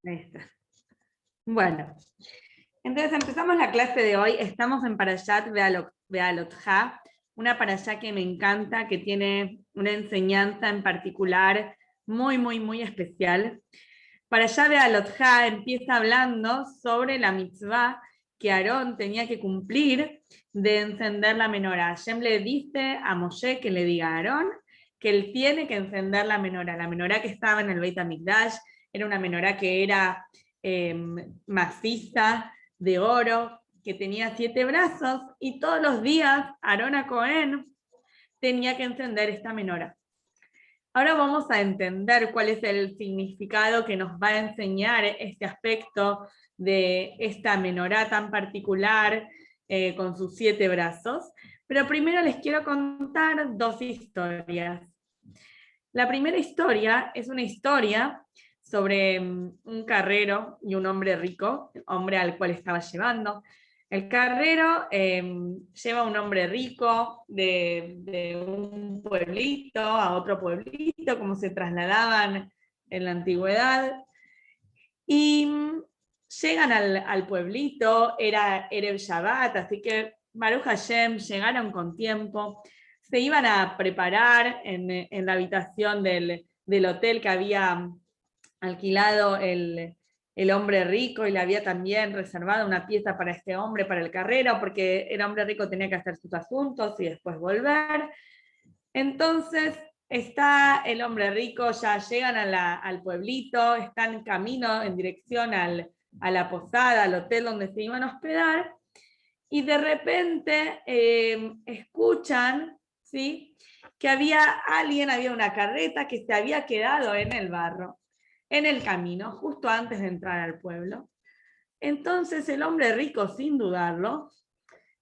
Ahí está. Bueno, entonces empezamos la clase de hoy. Estamos en Parashat Bealotja, una parashá que me encanta, que tiene una enseñanza en particular muy especial. Parashá Bealotja empieza hablando sobre la mitzvah que Aarón tenía que cumplir de encender la menorá. Hashem le dice a Moshe que le diga a Aarón que él tiene que encender la menorá que estaba en el Beit HaMikdash. Era una menorá que era maciza, de oro, que tenía 7 brazos, y todos los días Aarón a Cohen tenía que encender esta menorá. Ahora vamos a entender cuál es el significado que nos va a enseñar este aspecto de esta menorá tan particular con sus 7 brazos. Pero primero les quiero contar 2 historias. La primera historia es una historia sobre un carrero y un hombre rico, el hombre al cual estaba llevando. El carrero lleva a un hombre rico de un pueblito a otro pueblito, como se trasladaban en la antigüedad, y llegan al pueblito, era Erev Shabbat, así que Baruch Hashem llegaron con tiempo, se iban a preparar en la habitación del hotel que había alquilado el hombre rico, y le había también reservado una pieza para este hombre, para el carrero, porque el hombre rico tenía que hacer sus asuntos y después volver. Entonces está el hombre rico, ya llegan al pueblito, están en camino en dirección a la posada, al hotel donde se iban a hospedar, y de repente escuchan, ¿sí?, que había una carreta que se había quedado en el barro, en el camino, justo antes de entrar al pueblo. Entonces el hombre rico, sin dudarlo,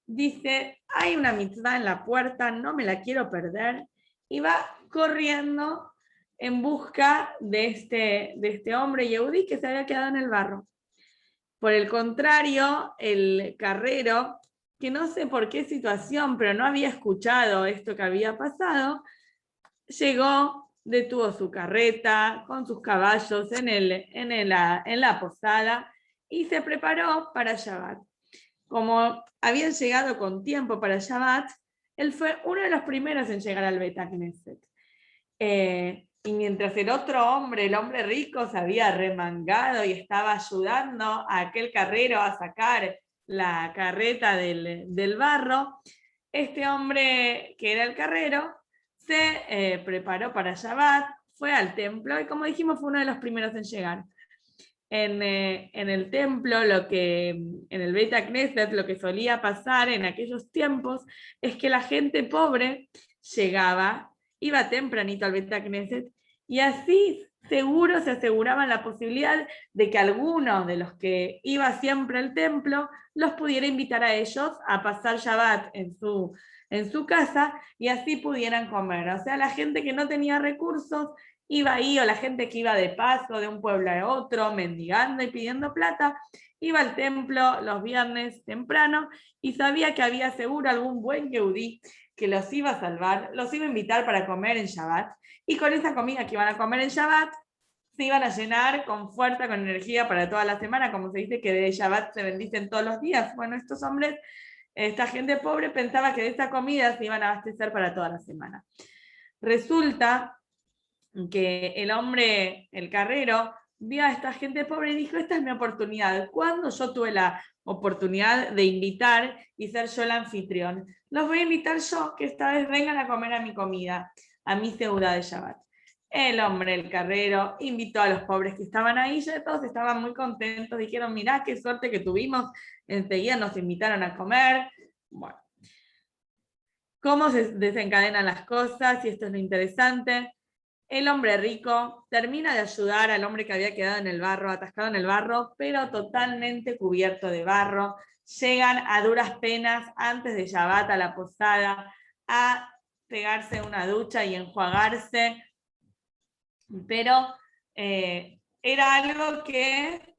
dice: hay una mitzvah en la puerta, no me la quiero perder, y va corriendo en busca de este hombre yehudí que se había quedado en el barro. Por el contrario, el carrero, que no sé por qué situación, pero no había escuchado esto que había pasado, llegó, detuvo su carreta con sus caballos en la posada y se preparó para Shabbat. Como habían llegado con tiempo para Shabbat, él fue uno de los primeros en llegar al Beit HaKnesset. Y mientras el otro hombre, el hombre rico, se había remangado y estaba ayudando a aquel carrero a sacar la carreta del barro, este hombre que era el carrero se preparó para Shabbat, fue al templo y, como dijimos, fue uno de los primeros en llegar. En el templo, en el Beit HaKnesset, lo que solía pasar en aquellos tiempos es que la gente pobre llegaba, iba tempranito al Beit HaKnesset, y así seguro se aseguraban la posibilidad de que alguno de los que iba siempre al templo los pudiera invitar a ellos a pasar Shabbat en su casa, y así pudieran comer. O sea, la gente que no tenía recursos iba ahí, o la gente que iba de paso de un pueblo a otro, mendigando y pidiendo plata, iba al templo los viernes temprano y sabía que había seguro algún buen yehudí que los iba a salvar, los iba a invitar para comer en Shabbat, y con esa comida que iban a comer en Shabbat se iban a llenar con fuerza, con energía para toda la semana, como se dice que de Shabbat se bendicen todos los días. Bueno, estos hombres, esta gente pobre, pensaba que de esta comida se iban a abastecer para toda la semana. Resulta que el hombre, el carrero, vio a esta gente pobre y dijo: esta es mi oportunidad. ¿Cuándo yo tuve la oportunidad de invitar y ser yo el anfitrión? Los voy a invitar yo, que esta vez vengan a comer a mi comida, a mi seuda de Shabbat. El hombre, el carrero, invitó a los pobres que estaban ahí, ya todos estaban muy contentos, dijeron: mirá qué suerte que tuvimos, enseguida nos invitaron a comer. Bueno, ¿cómo se desencadenan las cosas? Y esto es lo interesante. El hombre rico termina de ayudar al hombre que había quedado en el barro, atascado en el barro, pero totalmente cubierto de barro. Llegan a duras penas antes de Shabbat a la posada a pegarse una ducha y enjuagarse, pero era algo que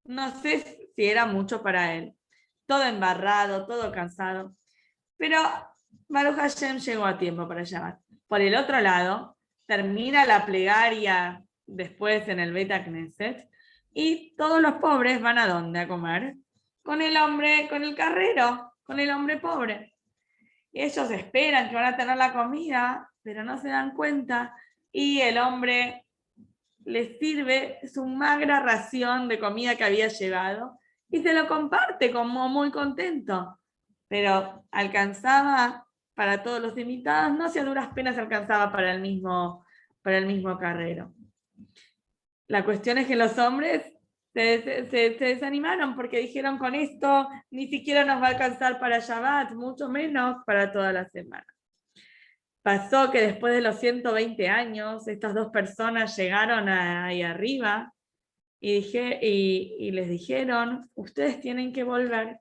no sé si era mucho para él. Todo embarrado, todo cansado. Pero Baruch Hashem llegó a tiempo para Shabbat. Por el otro lado, termina la plegaria después en el Beit HaKnesset, Y todos los pobres van ¿a dónde a comer? Con el hombre, con el carrero, con el hombre pobre. Y ellos esperan que van a tener la comida, pero no se dan cuenta, y el hombre les sirve su magra ración de comida que había llevado y se lo comparte como muy contento. Pero alcanzaba para todos los invitados, no, si a duras penas alcanzaba para el mismo carrero. La cuestión es que los hombres se desanimaron porque dijeron, con esto ni siquiera nos va a alcanzar para Shabbat, mucho menos para toda la semana. Pasó que después de los 120 años, estas dos personas llegaron ahí arriba y les dijeron, ustedes tienen que volver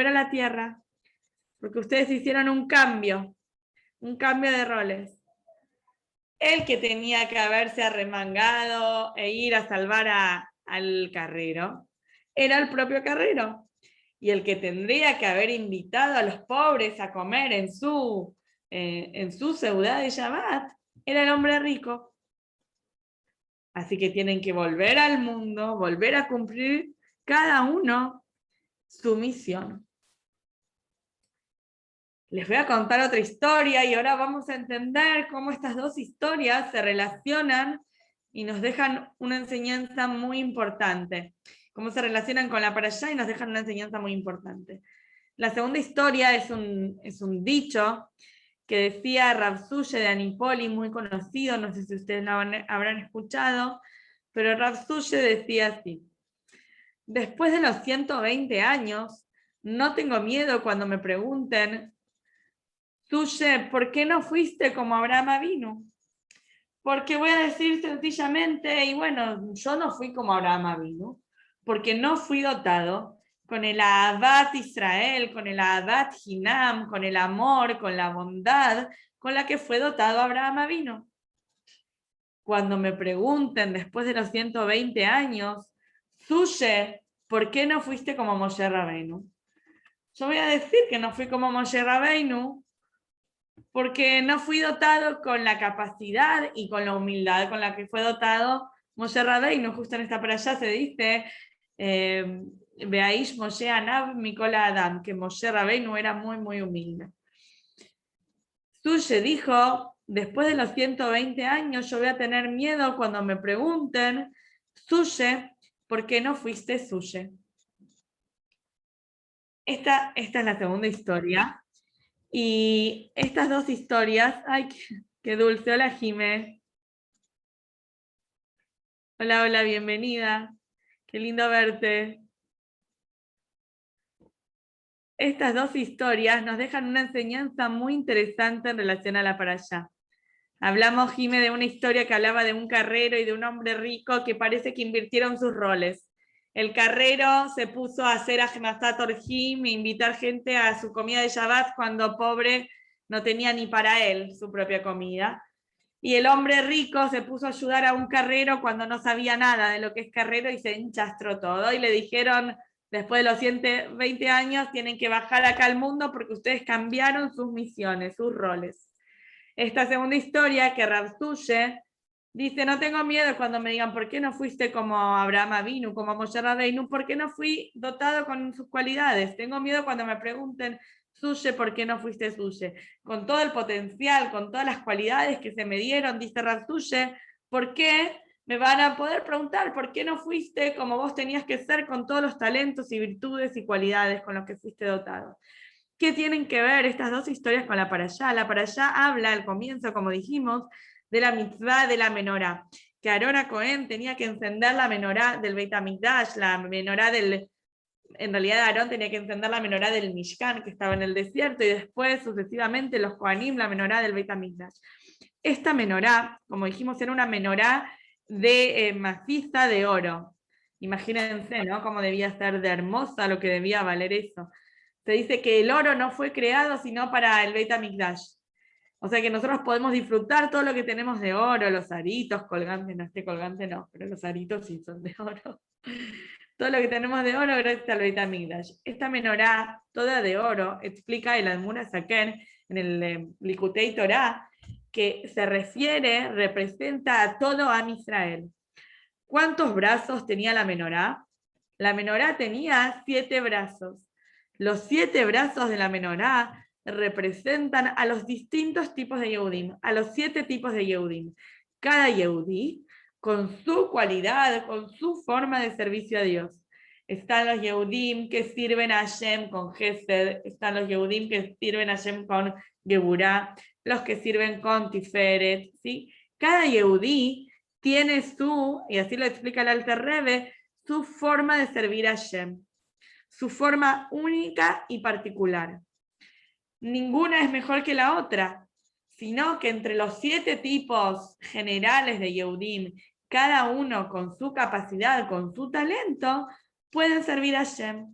a la tierra, porque ustedes hicieron un cambio de roles. El que tenía que haberse arremangado e ir a salvar al carrero era el propio carrero. Y el que tendría que haber invitado a los pobres a comer en su ciudad de Shabbat era el hombre rico. Así que tienen que volver al mundo, volver a cumplir cada uno su misión. Les voy a contar otra historia y ahora vamos a entender cómo estas dos historias se relacionan y nos dejan una enseñanza muy importante. Cómo se relacionan con la parashá y nos dejan una enseñanza muy importante. La segunda historia es un dicho que decía Rav Suye de Anipoli, muy conocido, no sé si ustedes lo habrán escuchado, pero Rav Suye decía así: después de los 120 años, no tengo miedo cuando me pregunten, Suye, ¿por qué no fuiste como Abraham Avinu? Porque voy a decir sencillamente, y bueno, yo no fui como Abraham Avinu, porque no fui dotado con el Ahavat Israel, con el Ahavat Hinam, con el amor, con la bondad, con la que fue dotado Abraham Avinu. Cuando me pregunten después de los 120 años, Suye, ¿por qué no fuiste como Moshe Rabbeinu? Yo voy a decir que no fui como Moshe Rabbeinu porque no fui dotado con la capacidad y con la humildad con la que fue dotado Moshe Rabbeinu. Justo en esta para allá se dice Beaish Moshe Anav Mikola Adam, que Moshe Rabbeinu era muy, muy humilde. Suye dijo, después de los 120 años yo voy a tener miedo cuando me pregunten, Suye, ¿por qué no fuiste Suye? Esta es la segunda historia. Y estas dos historias, ay, qué dulce. Hola, Jimé. Hola, hola, bienvenida. Qué lindo verte. Estas dos historias nos dejan una enseñanza muy interesante en relación a la parashá. Hablamos, Jimé, de una historia que hablaba de un carrero y de un hombre rico que parece que invirtieron sus roles. El carrero se puso a hacer Ahnasat Orjim e invitar gente a su comida de Shabbat cuando pobre no tenía ni para él su propia comida. Y el hombre rico se puso a ayudar a un carrero cuando no sabía nada de lo que es carrero y se enchastró todo. Y le dijeron, después de los 120 años, tienen que bajar acá al mundo porque ustedes cambiaron sus misiones, sus roles. Esta segunda historia que Rav Suye dice, no tengo miedo cuando me digan, ¿por qué no fuiste como Abraham Avinu, como Moshe Rabbeinu? ¿Por qué no fui dotado con sus cualidades? Tengo miedo cuando me pregunten, Suye, ¿por qué no fuiste Suye? Con todo el potencial, con todas las cualidades que se me dieron, dice Rav Suye, ¿por qué me van a poder preguntar por qué no fuiste como vos tenías que ser con todos los talentos y virtudes y cualidades con los que fuiste dotado? ¿Qué tienen que ver estas dos historias con la parashá? La parashá habla al comienzo, como dijimos, de la mitzvá de la menorá, que Aarón Cohen tenía que encender la menorá del Beit HaMikdash, la menorá en realidad Aarón tenía que encender la menorá del Mishkan, que estaba en el desierto, y después, sucesivamente, los Kohanim, la menorá del Beit HaMikdash. Esta menorá, como dijimos, era una menorá de maciza de oro. Imagínense, ¿no? Cómo debía ser de hermosa, lo que debía valer eso. Se dice que el oro no fue creado sino para el Beit HaMikdash. O sea que nosotros podemos disfrutar todo lo que tenemos de oro, los aritos colgantes, no, este colgante no, pero los aritos sí son de oro. Todo lo que tenemos de oro gracias al Beit HaMikdash. Esta menorá, toda de oro, explica el Admur HaSaken en el Likutei Torah, que se representa a todo Am Israel. ¿Cuántos brazos tenía la menorá? La menorá tenía 7 brazos. Los 7 brazos de la menorá representan a los distintos tipos de Yehudim, a los 7 tipos de Yehudim. Cada Yehudí con su cualidad, con su forma de servicio a Dios. Están los Yehudim que sirven a Hashem con Gesed, están los Yehudim que sirven a Hashem con Geburá, los que sirven con Tiferet, ¿sí? Cada Yehudí tiene su, y así lo explica el Alter Rebbe, su forma de servir a Hashem, su forma única y particular. Ninguna es mejor que la otra, sino que entre los 7 tipos generales de Yehudim, cada uno con su capacidad, con su talento, pueden servir a Hashem.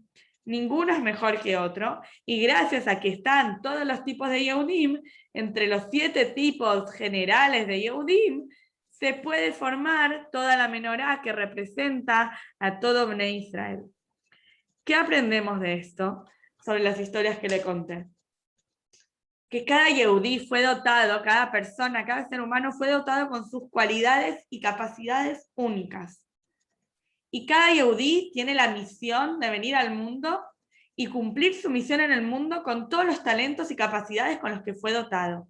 Ninguno es mejor que otro, y gracias a que están todos los tipos de Yehudim, entre los 7 tipos generales de Yehudim, se puede formar toda la menorá que representa a todo Bnei Israel. ¿Qué aprendemos de esto? Sobre las historias que le conté. Que cada Yehudí fue dotado, cada persona, cada ser humano fue dotado con sus cualidades y capacidades únicas. Y cada Yehudí tiene la misión de venir al mundo y cumplir su misión en el mundo con todos los talentos y capacidades con los que fue dotado.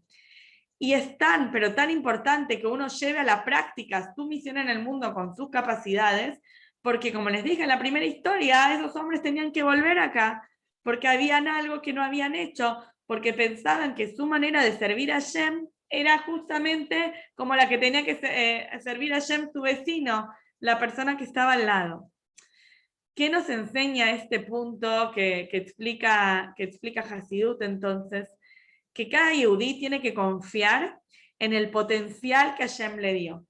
Y es tan, pero tan importante que uno lleve a la práctica su misión en el mundo con sus capacidades, porque como les dije en la primera historia, esos hombres tenían que volver acá, porque habían algo que no habían hecho, porque pensaban que su manera de servir a Hashem era justamente como la que tenía que servir a Hashem su vecino, la persona que estaba al lado. ¿Qué nos enseña este punto que explica Hasidut entonces? Que cada Yehudí tiene que confiar en el potencial que Hashem le dio,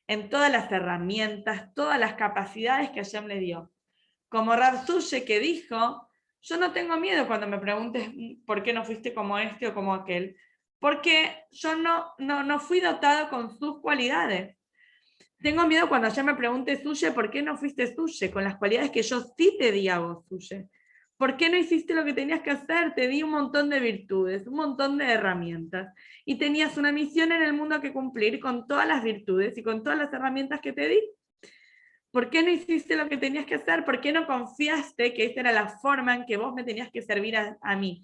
en todas las herramientas, todas las capacidades que Hashem le dio. Como Rav Sushe que dijo, yo no tengo miedo cuando me preguntes por qué no fuiste como este o como aquel, porque yo no fui dotado con sus cualidades. Tengo miedo cuando Hashem me pregunte, Sushe, ¿por qué no fuiste Sushe? Con las cualidades que yo sí te di a vos, Sushe. ¿Por qué no hiciste lo que tenías que hacer? Te di un montón de virtudes, un montón de herramientas. Y tenías una misión en el mundo que cumplir con todas las virtudes y con todas las herramientas que te di. ¿Por qué no hiciste lo que tenías que hacer? ¿Por qué no confiaste que esa era la forma en que vos me tenías que servir a mí?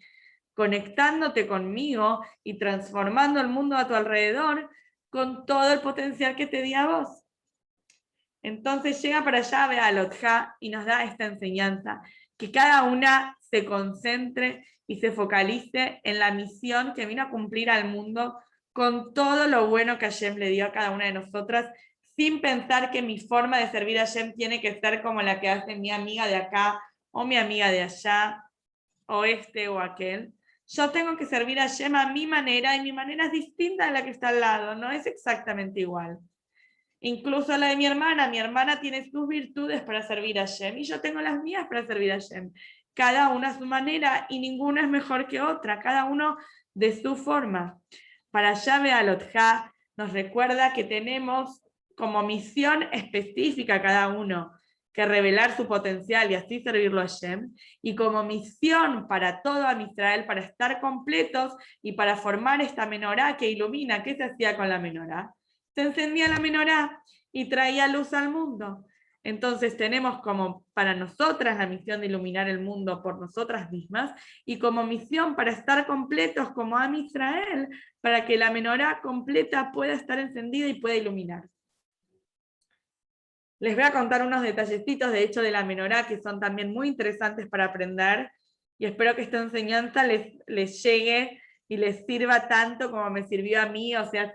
Conectándote conmigo y transformando el mundo a tu alrededor con todo el potencial que te di a vos. Entonces llega para allá Bealotja y nos da esta enseñanza, que cada una se concentre y se focalice en la misión que vino a cumplir al mundo con todo lo bueno que Hashem le dio a cada una de nosotras, sin pensar que mi forma de servir a Hashem tiene que ser como la que hace mi amiga de acá, o mi amiga de allá, o este o aquel. Yo tengo que servir a Hashem a mi manera, y mi manera es distinta de la que está al lado, no es exactamente igual. Incluso la de mi hermana tiene sus virtudes para servir a Hashem, y yo tengo las mías para servir a Hashem. Cada una a su manera, y ninguna es mejor que otra, cada uno de su forma. Para Yahve Alotja nos recuerda que tenemos como misión específica cada uno, que revelar su potencial y así servirlo a Hashem, y como misión para todo a Israel, para estar completos y para formar esta menorá que ilumina. ¿Qué se hacía con la menorá? Se encendía la menorá y traía luz al mundo. Entonces tenemos como para nosotras la misión de iluminar el mundo por nosotras mismas, y como misión para estar completos como Am Israel, para que la menorá completa pueda estar encendida y pueda iluminar. Les voy a contar unos detallecitos de hecho de la menorá que son también muy interesantes para aprender, y espero que esta enseñanza les llegue y les sirva tanto como me sirvió a mí. O sea,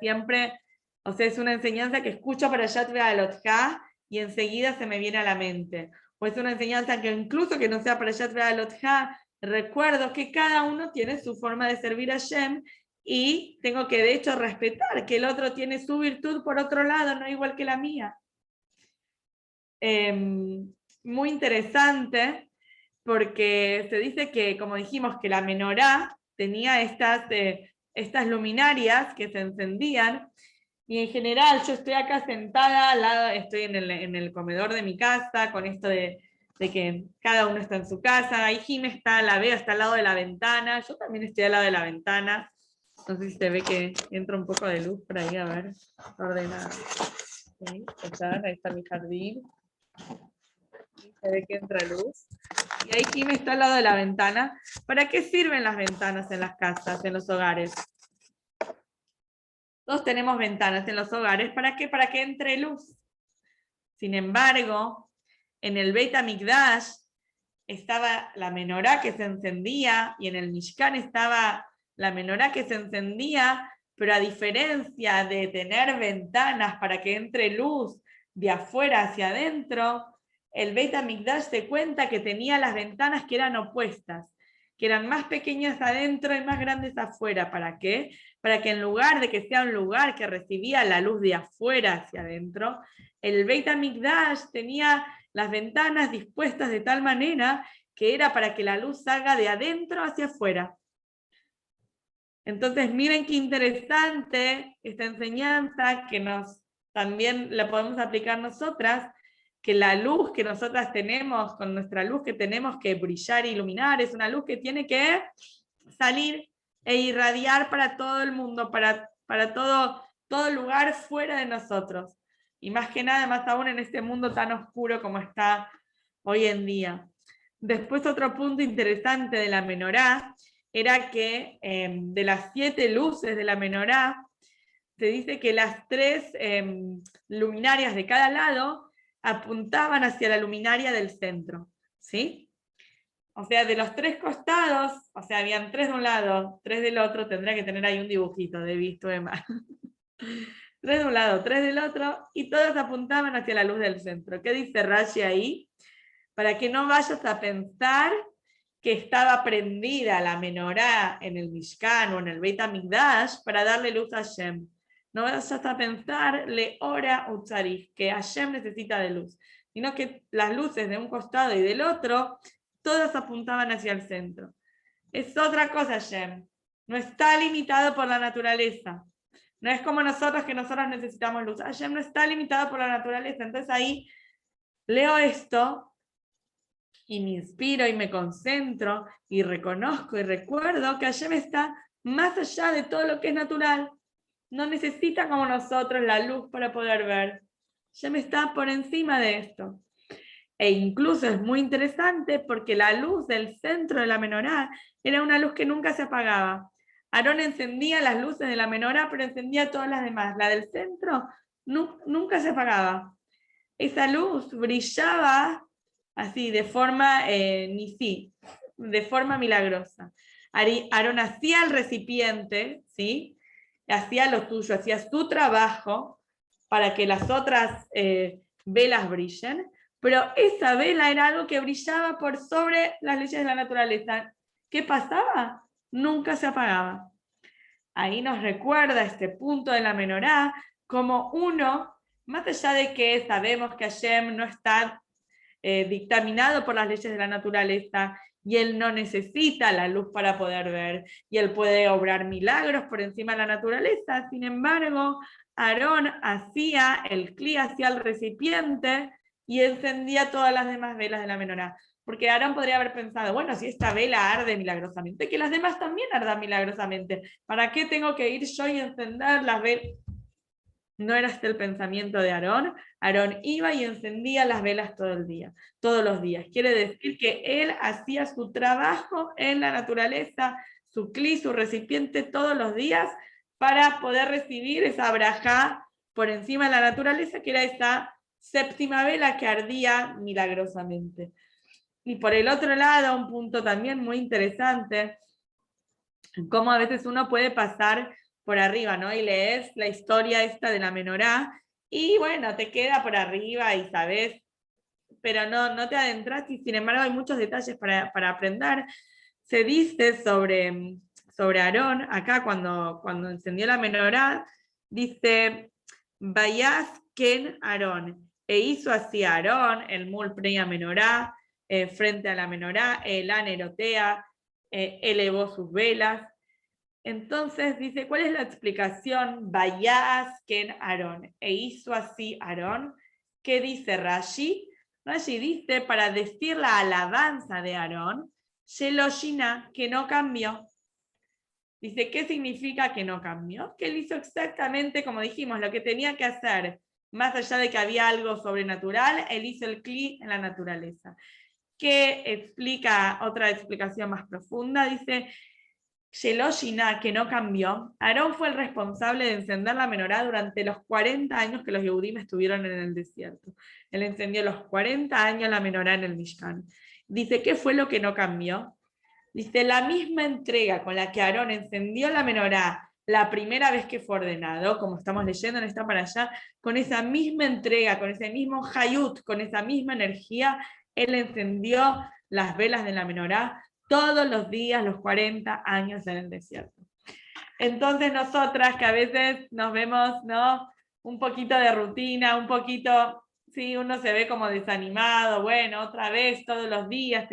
es una enseñanza que escucho para Yad Ve'alotja y enseguida se me viene a la mente. O es una enseñanza que incluso que no sea para Yad Ve'alotja, recuerdo que cada uno tiene su forma de servir a Hashem, y tengo que de hecho respetar que el otro tiene su virtud por otro lado, no igual que la mía. Muy interesante, porque se dice que, como dijimos, que la menorá tenía estas luminarias que se encendían, y en general yo estoy acá sentada al lado, estoy en el comedor de mi casa, con esto de que cada uno está en su casa. Ahí Jim está, la veo, está al lado de la ventana, yo también estoy al lado de la ventana. No sé si se ve que entra un poco de luz por ahí, a ver, ordenada. Sí, ahí está mi jardín. Se ve que entra luz. Y ahí Kim está al lado de la ventana. ¿Para qué sirven las ventanas en las casas, en los hogares? Todos tenemos ventanas en los hogares. ¿Para qué? Para que entre luz. Sin embargo, en el Beit HaMikdash estaba la menorá que se encendía y en el Mishkan estaba la menorá que se encendía, pero a diferencia de tener ventanas para que entre luz de afuera hacia adentro, el Beit HaMikdash se cuenta que tenía las ventanas que eran opuestas, que eran más pequeñas adentro y más grandes afuera. ¿Para qué? Para que en lugar de que sea un lugar que recibía la luz de afuera hacia adentro, el Beit HaMikdash tenía las ventanas dispuestas de tal manera que era para que la luz salga de adentro hacia afuera. Entonces miren qué interesante esta enseñanza que también la podemos aplicar nosotras, que la luz que nosotras tenemos, con nuestra luz que tenemos que brillar e iluminar, es una luz que tiene que salir e irradiar para todo el mundo, para todo lugar fuera de nosotros. Y más que nada, más aún en este mundo tan oscuro como está hoy en día. Después otro punto interesante de la menorá era que de las 7 luces de la menorá, se dice que las 3 luminarias de cada lado apuntaban hacia la luminaria del centro, ¿sí? O sea, de los 3 costados, o sea, habían 3 de un lado, 3 del otro, tendría que tener ahí un dibujito de visto de más. 3 de un lado, 3 del otro, y todos apuntaban hacia la luz del centro. ¿Qué dice Rashi ahí? Para que no vayas a pensar que estaba prendida la menorá en el Mishkan o en el Beit HaMikdash para darle luz a Hashem. No vayas a pensar, le ora utzarich, que Hashem necesita de luz, sino que las luces de un costado y del otro, todas apuntaban hacia el centro. Es otra cosa Hashem. No está limitado por la naturaleza. No es como nosotros que nosotros necesitamos luz. Hashem no está limitado por la naturaleza. Entonces ahí leo esto y me inspiro y me concentro y reconozco y recuerdo que Hashem está más allá de todo lo que es natural. No necesita como nosotros la luz para poder ver. Hashem está por encima de esto. E incluso es muy interesante porque la luz del centro de la menorá era una luz que nunca se apagaba. Aarón encendía las luces de la menorá, pero encendía todas las demás. La del centro nunca se apagaba. Esa luz brillaba así, de forma de forma milagrosa. Aarón hacía el recipiente, ¿sí? Hacía lo suyo, hacía su trabajo para que las otras velas brillen, pero esa vela era algo que brillaba por sobre las leyes de la naturaleza. ¿Qué pasaba? Nunca se apagaba. Ahí nos recuerda este punto de la menorá como uno, más allá de que sabemos que Hashem no está dictaminado por las leyes de la naturaleza y él no necesita la luz para poder ver y él puede obrar milagros por encima de la naturaleza. Sin embargo, Aarón hacía el cli, hacía el recipiente y encendía todas las demás velas de la menorá. Porque Aarón podría haber pensado, bueno, si esta vela arde milagrosamente, que las demás también ardan milagrosamente. ¿Para qué tengo que ir yo y encender las velas? No era este el pensamiento de Aarón. Aarón iba y encendía las velas todo el día, todos los días. Quiere decir que él hacía su trabajo en la naturaleza, su cli, su recipiente todos los días para poder recibir esa brajá por encima de la naturaleza, que era esa séptima vela que ardía milagrosamente. Y por el otro lado, un punto también muy interesante, cómo a veces uno puede pasar por arriba, ¿no? Y lees la historia esta de la menorá, y bueno, te queda por arriba y sabes, pero no te adentras, y sin embargo hay muchos detalles para aprender. Se dice sobre Aarón, acá cuando encendió la menorá, dice, Vayas Ken Aarón, e hizo así Aarón, el mul preia menorá, frente a la menorá, el anerotea, elevó sus velas. Entonces dice, ¿cuál es la explicación? Vayas Ken Aarón, e hizo así Aarón. ¿Qué dice Rashi? Rashi dice, para decir la alabanza de Aarón, Sheloshina, que no cambió. Dice, ¿qué significa que no cambió? Que él hizo exactamente como dijimos, lo que tenía que hacer más allá de que había algo sobrenatural, él hizo el clic en la naturaleza. Que explica otra explicación más profunda, dice, Sheloshina, que no cambió, Aarón fue el responsable de encender la menorá durante los 40 años que los Yehudim estuvieron en el desierto. Él encendió los 40 años la menorá en el Mishkan. Dice, ¿qué fue lo que no cambió? Dice, la misma entrega con la que Aarón encendió la menorá la primera vez que fue ordenado, como estamos leyendo en esta para allá, con esa misma entrega, con ese mismo hayut, con esa misma energía, él encendió las velas de la menorá todos los días, los 40 años en el desierto. Entonces nosotras que a veces nos vemos, ¿no?, un poquito de rutina, un poquito, sí, uno se ve como desanimado, bueno, otra vez, todos los días,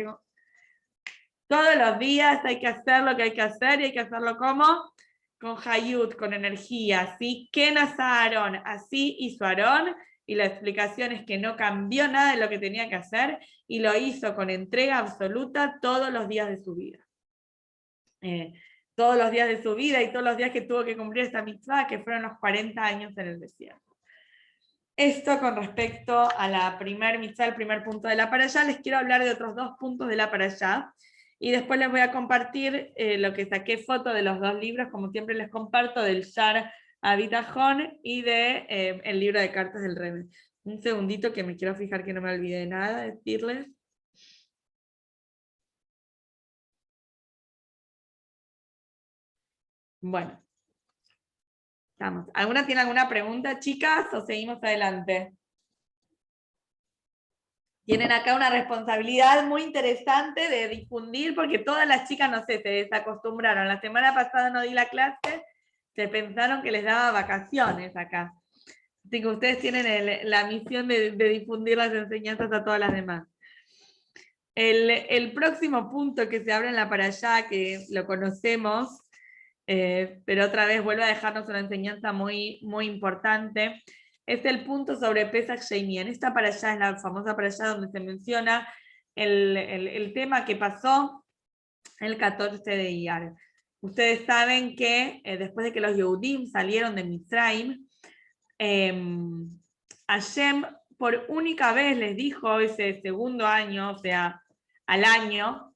todos los días hay que hacer lo que hay que hacer y hay que hacerlo como con hayut, con energía, ¿sí? ¿Qué nace Aarón? Así hizo Aarón, y la explicación es que no cambió nada de lo que tenía que hacer y lo hizo con entrega absoluta todos los días de su vida. Todos los días de su vida y todos los días que tuvo que cumplir esta mitzvah, que fueron los 40 años en el desierto. Esto con respecto a la primer mitzvah, el primer punto de la parashá. Les quiero hablar de otros 2 puntos de la parashá. Y después les voy a compartir lo que saqué foto de los 2 libros, como siempre les comparto, del Shar Habitajón y de el libro de cartas del Rebbe. Un segundito que me quiero fijar que no me olvide de nada, decirles. Bueno, estamos. ¿Alguna tiene alguna pregunta, chicas, o seguimos adelante? Tienen acá una responsabilidad muy interesante de difundir, porque todas las chicas, no sé, se desacostumbraron. La semana pasada no di la clase, se pensaron que les daba vacaciones acá. Así que ustedes tienen la misión de difundir las enseñanzas a todas las demás. El próximo punto que se abre en la para allá, que lo conocemos, pero otra vez vuelve a dejarnos una enseñanza muy, muy importante, es el punto sobre Pesach Sheni. En esta para allá es la famosa para allá donde se menciona el tema que pasó el 14 de Iyar. Ustedes saben que después de que los Yehudim salieron de Mitzrayim, Hashem por única vez les dijo ese segundo año, o sea, al año,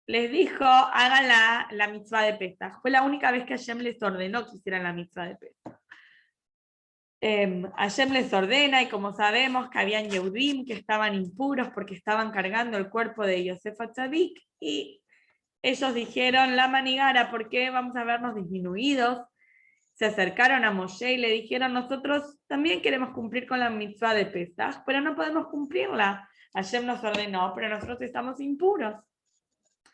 les dijo, hagan la mitzvah de Pesach. Fue la única vez que Hashem les ordenó que hicieran la mitzvah de Pesach. Hashem les ordena, y como sabemos que habían Yehudim que estaban impuros porque estaban cargando el cuerpo de Yosef Atzadik, y ellos dijeron, la manigara, ¿por qué vamos a vernos disminuidos? Se acercaron a Moshe y le dijeron, nosotros también queremos cumplir con la mitzvah de Pesach, pero no podemos cumplirla. Hashem nos ordenó, pero nosotros estamos impuros.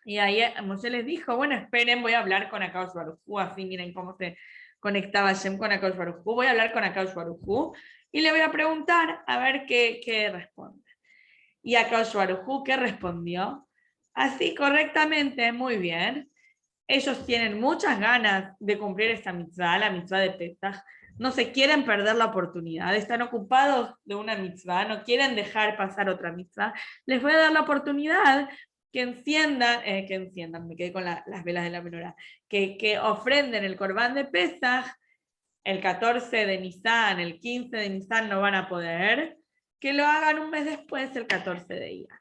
Y ahí Moshe les dijo, bueno, esperen, voy a hablar con Akadosh Baruj Hu, así miren cómo se conectaba Hashem con Akadosh Baruj Hu. Voy a hablar con Akadosh Baruj Hu y le voy a preguntar a ver qué responde. Y Akadosh Baruj Hu, ¿qué respondió? Así, correctamente, muy bien. Ellos tienen muchas ganas de cumplir esta mitzvah, la mitzvah de Pesach. No se quieren perder la oportunidad, están ocupados de una mitzvah, no quieren dejar pasar otra mitzvah. Les voy a dar la oportunidad que enciendan, me quedé con las velas de la menorá, que ofrenden el corbán de Pesach, el 14 de Nisan, el 15 de Nisan no van a poder, que lo hagan un mes después, el 14 de Iyar.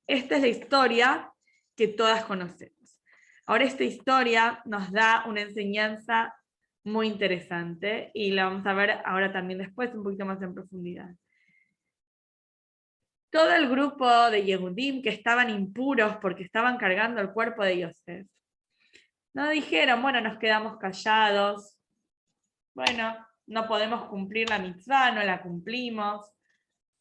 Esta es la historia que todas conocemos. Ahora esta historia nos da una enseñanza muy interesante y la vamos a ver ahora también después un poquito más en profundidad. Todo el grupo de Yehudim que estaban impuros porque estaban cargando el cuerpo de Yosef, no dijeron, bueno, nos quedamos callados, bueno, no podemos cumplir la mitzvah, no la cumplimos,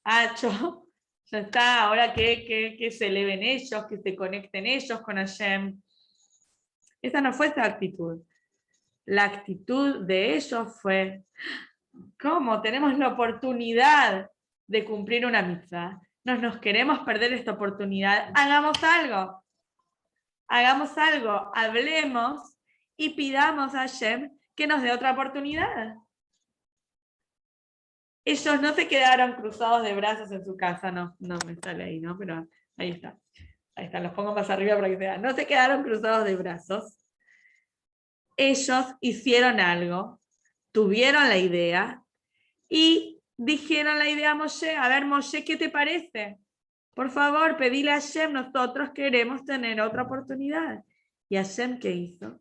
hacho, ya está, ahora que se eleven ellos, que se conecten ellos con Hashem. Esa no fue esa actitud. La actitud de ellos fue, ¿cómo? Tenemos la oportunidad de cumplir una mitzvah. Nos queremos perder esta oportunidad. Hagamos algo. Hagamos algo. Hablemos y pidamos a Hashem que nos dé otra oportunidad. Ellos no se quedaron cruzados de brazos en su casa. No me sale ahí, ¿no? Pero ahí está. Ahí está, los pongo más arriba para que se vean. No se quedaron cruzados de brazos. Ellos hicieron algo, tuvieron la idea y dijeron la idea a Moshe, a ver Moshe, ¿qué te parece? Por favor, pedile a Hashem, nosotros queremos tener otra oportunidad. ¿Y Hashem qué hizo?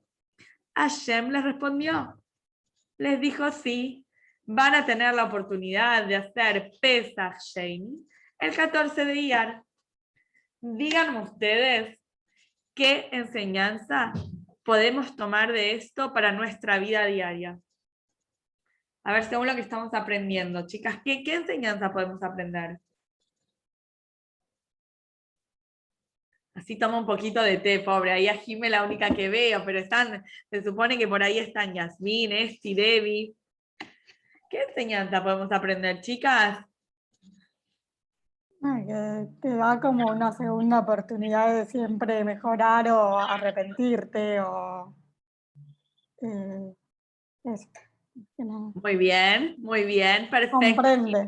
Hashem les respondió, les dijo sí, van a tener la oportunidad de hacer Pesach Sheni el 14 de Iyar. Díganme ustedes qué enseñanza podemos tomar de esto para nuestra vida diaria. A ver, según lo que estamos aprendiendo, chicas, ¿qué enseñanza podemos aprender? Así toma un poquito de té, pobre. Ahí a Jime la única que veo, pero se supone que por ahí están Yasmín, Esti, Debbie. ¿Qué enseñanza podemos aprender, chicas? Que te da como una segunda oportunidad de siempre mejorar o arrepentirte o eso. Muy bien, perfecto. Comprende.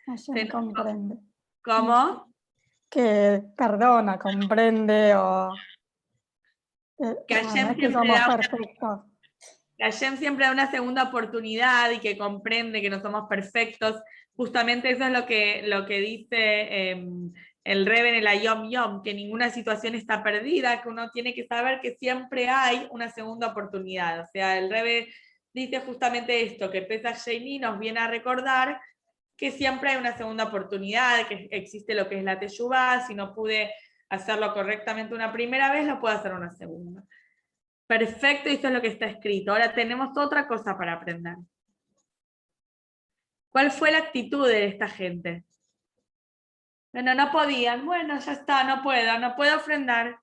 Hashem comprende. ¿Cómo? Que perdona, comprende o Que Hashem que somos perfectos. Que Hashem siempre da una segunda oportunidad y que comprende que no somos perfectos. Justamente eso es lo que dice el Rebbe en el Ayom Yom, que ninguna situación está perdida, que uno tiene que saber que siempre hay una segunda oportunidad. O sea, el Rebbe dice justamente esto, que Pesach Sheni nos viene a recordar que siempre hay una segunda oportunidad, que existe lo que es la Teshuvah, si no pude hacerlo correctamente una primera vez, lo puedo hacer una segunda. Perfecto, eso es lo que está escrito. Ahora tenemos otra cosa para aprender. ¿Cuál fue la actitud de esta gente? Bueno, no podían. Bueno, ya está, no puedo ofrendar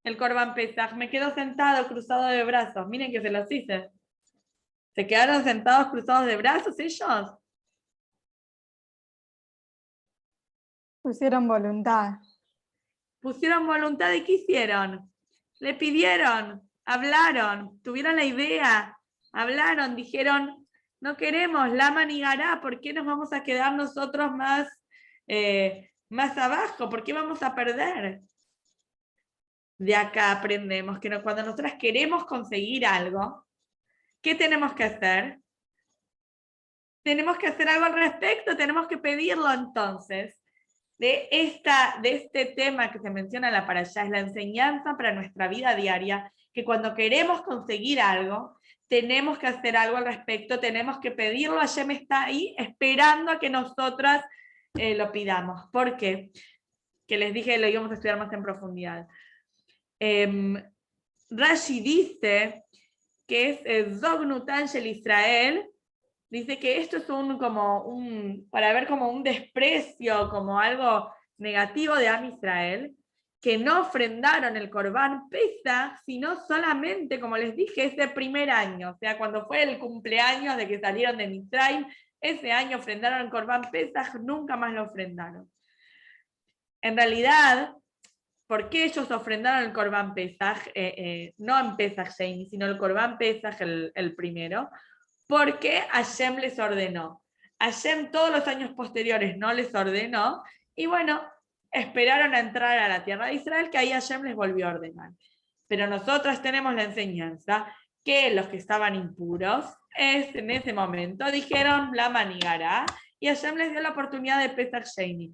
el Corban Pesach. Me quedo sentado, cruzado de brazos. Miren que se los hice. ¿Se quedaron sentados, cruzados de brazos ellos? Pusieron voluntad. Pusieron voluntad y ¿qué hicieron? Le pidieron, hablaron, tuvieron la idea, hablaron, dijeron, no queremos, Lama ni Gará, ¿por qué nos vamos a quedar nosotros más abajo? ¿Por qué vamos a perder? De acá aprendemos que cuando nosotras queremos conseguir algo, ¿qué tenemos que hacer? Tenemos que hacer algo al respecto, tenemos que pedirlo entonces. De este tema que se menciona en la parashá, es la enseñanza para nuestra vida diaria, que cuando queremos conseguir algo, tenemos que hacer algo al respecto, tenemos que pedirlo, Hashem está ahí esperando a que nosotras lo pidamos. ¿Por qué? Que les dije, lo íbamos a estudiar más en profundidad. Rashi dice que es Zognut Ángel Israel, dice que esto es para ver como un desprecio, como algo negativo de Am Israel, que no ofrendaron el Corban Pesach, sino solamente, como les dije, ese primer año, o sea, cuando fue el cumpleaños de que salieron de Mitzrayim, ese año ofrendaron el Corban Pesach, nunca más lo ofrendaron. En realidad, ¿por qué ellos ofrendaron el Corban Pesach? No en Pesach Sheni, sino el Corban Pesach el primero, porque Hashem les ordenó. Hashem todos los años posteriores no les ordenó, y bueno, esperaron a entrar a la tierra de Israel, que ahí Hashem les volvió a ordenar. Pero nosotros tenemos la enseñanza que los que estaban impuros, en ese momento dijeron la manigara, y Hashem les dio la oportunidad de Pesach Sheni.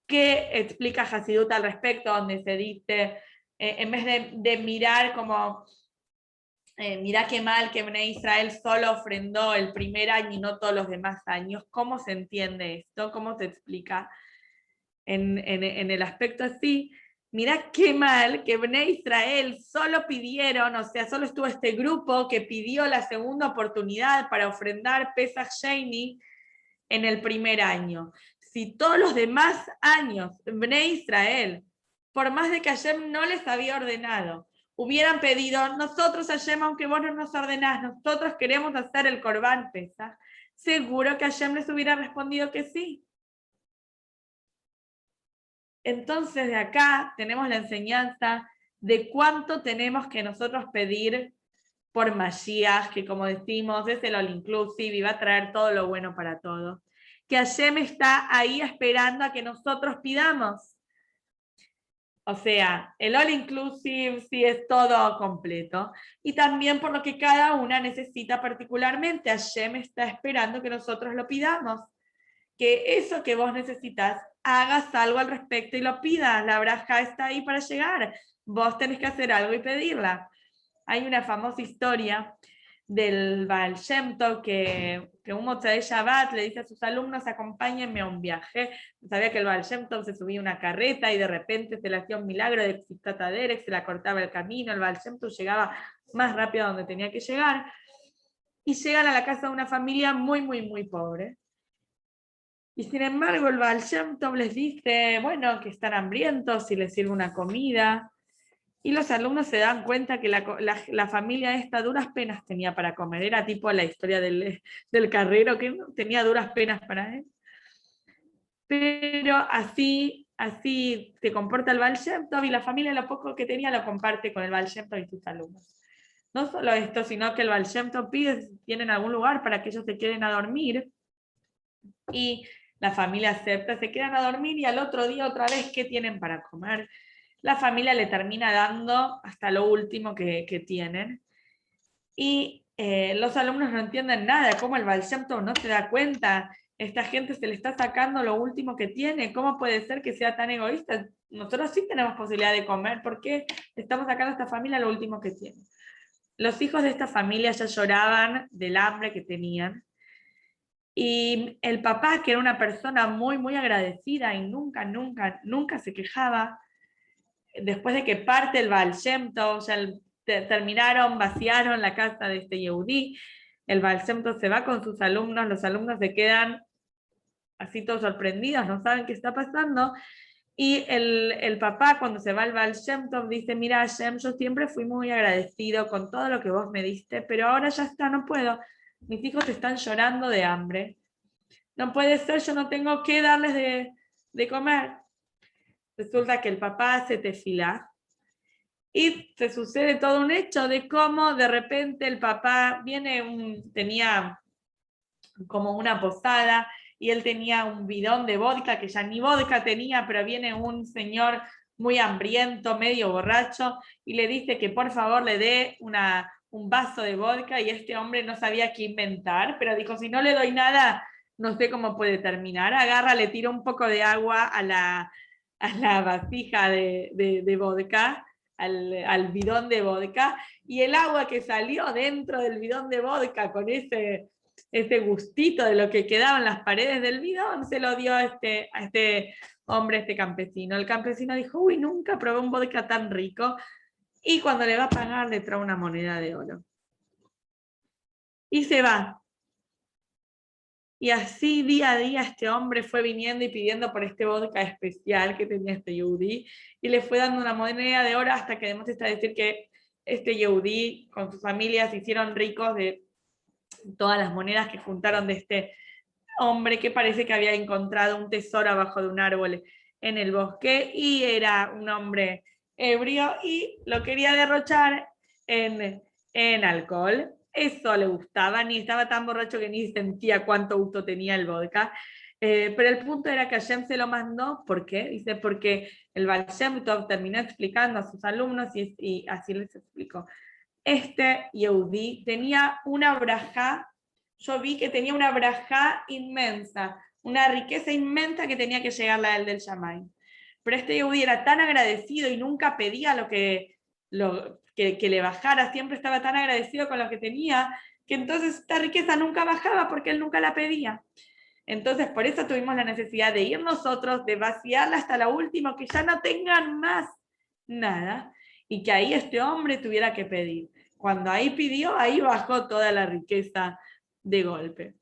¿Qué explica Hasidut al respecto? Donde se dice, en vez de mirar como... mirá qué mal que Bnei Israel solo ofrendó el primer año y no todos los demás años. ¿Cómo se entiende esto? ¿Cómo se explica? En el aspecto así, mirá qué mal que Bnei Israel solo pidieron, o sea, solo estuvo este grupo que pidió la segunda oportunidad para ofrendar Pesach Sheni en el primer año. Si todos los demás años Bnei Israel, por más de que Hashem no les había ordenado, hubieran pedido, nosotros Hashem, aunque vos no nos ordenás, nosotros queremos hacer el Corban Pesach, seguro que Hashem les hubiera respondido que sí. Entonces de acá tenemos la enseñanza de cuánto tenemos que nosotros pedir por Mashiach, que como decimos es el all inclusive y va a traer todo lo bueno para todos. Que Hashem está ahí esperando a que nosotros pidamos. O sea, el all inclusive sí es todo completo. Y también por lo que cada una necesita particularmente. Hashem está esperando que nosotros lo pidamos. Que eso que vos necesitas, hagas algo al respecto y lo pidas. La braja está ahí para llegar. Vos tenés que hacer algo y pedirla. Hay una famosa historia del Baal Shem Tov que un Motzei Shabbat le dice a sus alumnos: acompáñenme a un viaje. Sabía que el Baal Shem Tov se subía a una carreta y de repente se le hacía un milagro de Psittata Derek, se la cortaba el camino, el Baal Shem Tov llegaba más rápido a donde tenía que llegar, y llegan a la casa de una familia muy, muy, muy pobre. Y sin embargo el Baal Shem Tov les dice, bueno, que están hambrientos, y les sirve una comida. Y los alumnos se dan cuenta que la familia esta duras penas tenía para comer. Era tipo la historia del carrero que tenía duras penas para él. Pero así se comporta el Baal Shem Tov, y la familia lo poco que tenía lo comparte con el Baal Shem Tov y sus alumnos. No solo esto, sino que el Baal Shem Tov pide si tienen algún lugar para que ellos se queden a dormir. Y la familia acepta, se quedan a dormir, y al otro día otra vez, ¿qué tienen para comer? La familia le termina dando hasta lo último que tienen. Y los alumnos no entienden nada, cómo el Baal Shem Tov no se da cuenta, esta gente se le está sacando lo último que tiene, ¿cómo puede ser que sea tan egoísta? Nosotros sí tenemos posibilidad de comer, ¿por qué estamos sacando a esta familia lo último que tiene? Los hijos de esta familia ya lloraban del hambre que tenían, y el papá, que era una persona muy, muy agradecida y nunca se quejaba, después de que parte el Baal Shem Tov, ya vaciaron la casa de este Yehudí, el Baal Shem Tov se va con sus alumnos, los alumnos se quedan así todos sorprendidos, no saben qué está pasando, y el papá, cuando se va el Baal Shem Tov, dice: mira, Hashem, yo siempre fui muy agradecido con todo lo que vos me diste, pero ahora ya está, no puedo, mis hijos están llorando de hambre, no puede ser, yo no tengo que darles de comer. Resulta que el papá hace tefilá, y se sucede todo un hecho de cómo de repente el papá tenía como una posada, y él tenía un bidón de vodka, que ya ni vodka tenía, pero viene un señor muy hambriento, medio borracho, y le dice que por favor le dé un vaso de vodka, y este hombre no sabía qué inventar, pero dijo: si no le doy nada, no sé cómo puede terminar. Agarra, le tira un poco de agua a la vasija de vodka, al bidón de vodka, y el agua que salió dentro del bidón de vodka con ese gustito de lo que quedaba en las paredes del bidón, se lo dio a este hombre, este campesino. El campesino dijo: uy, nunca probé un vodka tan rico, y cuando le va a pagar le trae una moneda de oro. Y se va. Y así día a día este hombre fue viniendo y pidiendo por este vodka especial que tenía este Yehudí, y le fue dando una moneda de oro, hasta que demuestra decir que este Yehudí con su familia se hicieron ricos de todas las monedas que juntaron de este hombre, que parece que había encontrado un tesoro abajo de un árbol en el bosque, y era un hombre ebrio y lo quería derrochar en alcohol. Eso le gustaba, ni estaba tan borracho que ni sentía cuánto gusto tenía el vodka. Pero el punto era que Hashem se lo mandó. ¿Por qué? Dice: porque el Baal Shem Tov terminó explicando a sus alumnos, y así les explicó. Este Yehudí tenía una brajá, yo vi que tenía una brajá inmensa, una riqueza inmensa que tenía que llegarle a él del Shamay. Pero este Yehudí era tan agradecido y nunca pedía que le bajara, siempre estaba tan agradecido con lo que tenía, que entonces esta riqueza nunca bajaba porque él nunca la pedía. Entonces por eso tuvimos la necesidad de ir nosotros, de vaciarla hasta la última, que ya no tengan más nada, y que ahí este hombre tuviera que pedir. Cuando ahí pidió, ahí bajó toda la riqueza de golpe.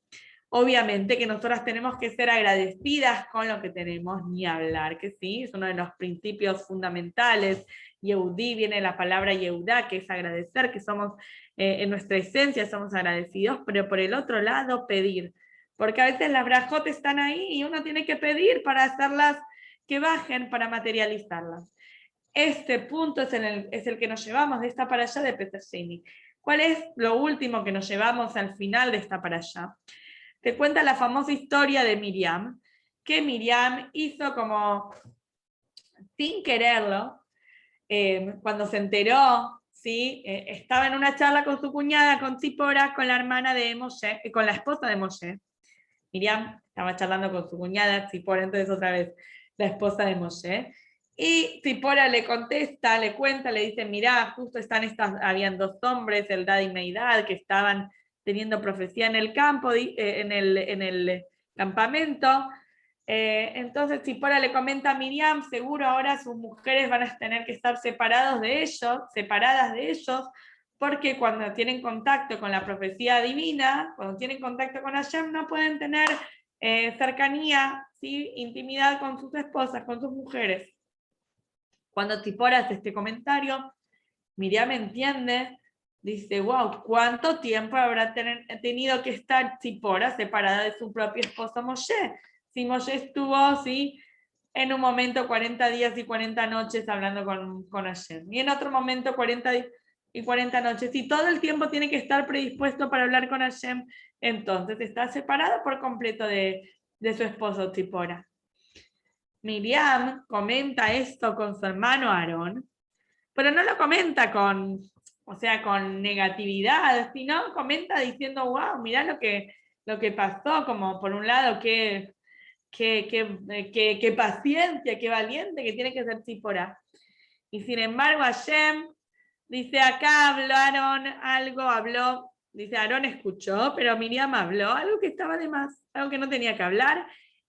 Obviamente que nosotras tenemos que ser agradecidas con lo que tenemos, ni hablar, que sí, es uno de los principios fundamentales. Yehudí, viene la palabra Yehudá, que es agradecer, que somos, en nuestra esencia somos agradecidos, pero por el otro lado pedir, porque a veces las brajot están ahí y uno tiene que pedir para hacerlas que bajen, para materializarlas. Este punto es el que nos llevamos de esta parashá de Pesach Sheni. ¿Cuál es lo último que nos llevamos al final de esta parashá? Te cuenta la famosa historia de Miriam, que Miriam hizo como sin quererlo, cuando se enteró, ¿sí? Estaba en una charla con su cuñada, con Zipora, con la hermana de Moshe, con la esposa de Moshe. Miriam estaba charlando con su cuñada, Zipora, entonces otra vez la esposa de Moshe. Y Zipora le contesta, le cuenta, le dice, mirá, justo habían dos hombres, Eldad y Meidad, que estaban teniendo profecía en el campo, en el campamento. Entonces Zipora le comenta a Miriam, seguro ahora sus mujeres van a tener que estar separadas de ellos, porque cuando tienen contacto con la profecía divina, cuando tienen contacto con Hashem, no pueden tener cercanía, ¿sí? Intimidad con sus esposas, con sus mujeres. Cuando Zipora hace este comentario, Miriam entiende, dice, wow, ¿cuánto tiempo habrá tenido que estar Zipora separada de su propio esposo Moshe? Si Moshe estuvo, ¿sí? En un momento 40 días y 40 noches hablando con Hashem, y en otro momento 40 y 40 noches, y todo el tiempo tiene que estar predispuesto para hablar con Hashem, entonces está separado por completo de su esposo Zipora. Miriam comenta esto con su hermano Aarón, pero no lo comenta con negatividad, sino comenta diciendo, wow, mirá lo que pasó, como por un lado, qué paciencia, qué valiente que tiene que ser Zipora. Y sin embargo, Hashem dice, acá hablaron habló, dice, Aarón escuchó, pero Miriam habló algo que estaba de más, algo que no tenía que hablar,